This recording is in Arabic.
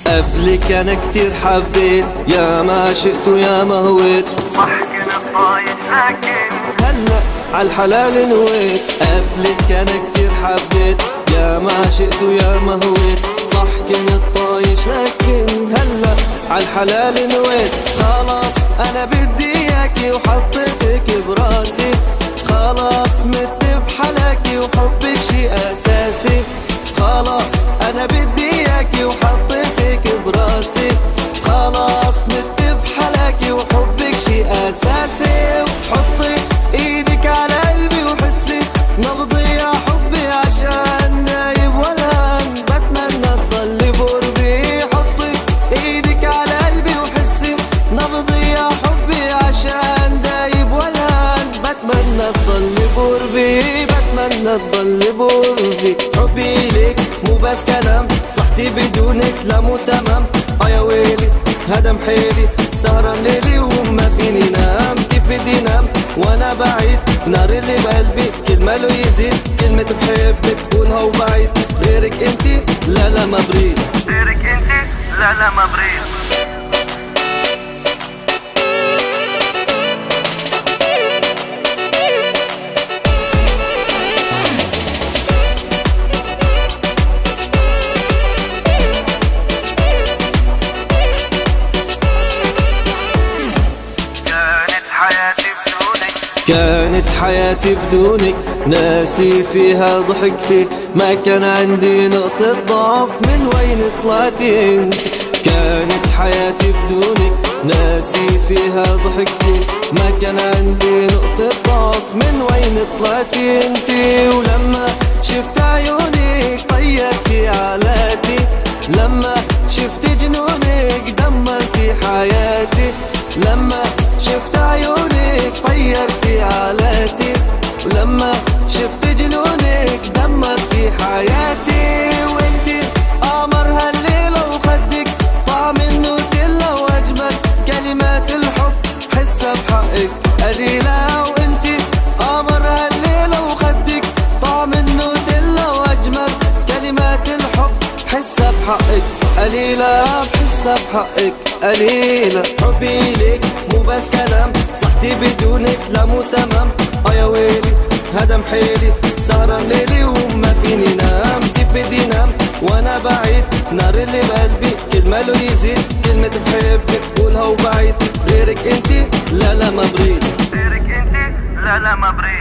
قبلك انا كتير حبيت، يا ما شئت ويا ما هويت، صح كنت طايش لكن هلا عالحلال نويت. قبلك انا كتير حبيت، يا ما شئت ويا ما هويت، صح كنت طايش لكن هلا عالحلال نويت. خلاص انا بدي اياكي وحطيتك براسي، خلاص مت بحلاكي وحبك شي اساسي. خلاص انا بدي اياكي وحطيتك براسي، خلاص مت بحلاكي وحبك شي اساسي. وحطي ايدك على قلبي وحسي نبضي يا حبي، عشان نايب والهان بتمنى تضلي بقربي. حطي ايدك على قلبي وحسي نبضي يا حبي، عشان دايب والهان بتمنى تضلي بقربي، بتمنى تضلي بقربي. حبي ليك مو بس كلام، صحتي بدونك لا مو تمام. يا ويلي هذا محيلي، سهران ليلي وما فيني نام. كيف بدي نام وانا بعيد، نار اللي بقلبي كل ما له يزيد. كلمة بحبك قولها وبعيد، غيرك انتي لا لا ما بريد، غيرك انتي لا لا ما بريد. كانت حياتي بدونك، ناسي فيها ضحكتي، ما كان عندي نقطة ضعف، من وين طلعتي انت. كانت حياتي بدونك، ناسي فيها ضحكتي، ما كان عندي نقطة ضعف، من وين طلعتي انت. ولما شفت عيونك طيرتي علاتي، لما شفت جنونك دمرتي حياتي. لما شفت عيونك طيرتي علاتي، ولما شفت جنونك دمرتي حياتي. وانتي قمر هالليلة وخدك طعم النوتيلا، واجمل كلمات الحب حسها بحقك قليلة. وانتي قمر هالليلة وخدك طعم النوتيلا، واجمل كلمات الحب حسها بحقك قليلة، بحسها بحقك قليلة. حبي ليك مو بس كلام، صحتي بدونك لا مو تمام. يا ويلي هذا محيلي، سهران ليلي وما فيني نام. كيف بدي نام وانا بعيد، نار اللي بقلبي كل ما له يزيد. كلمة بحبك قولها وبعيد، غيرك انتي لا لا ما بريد، غيرك انتي لا لا ما بريد.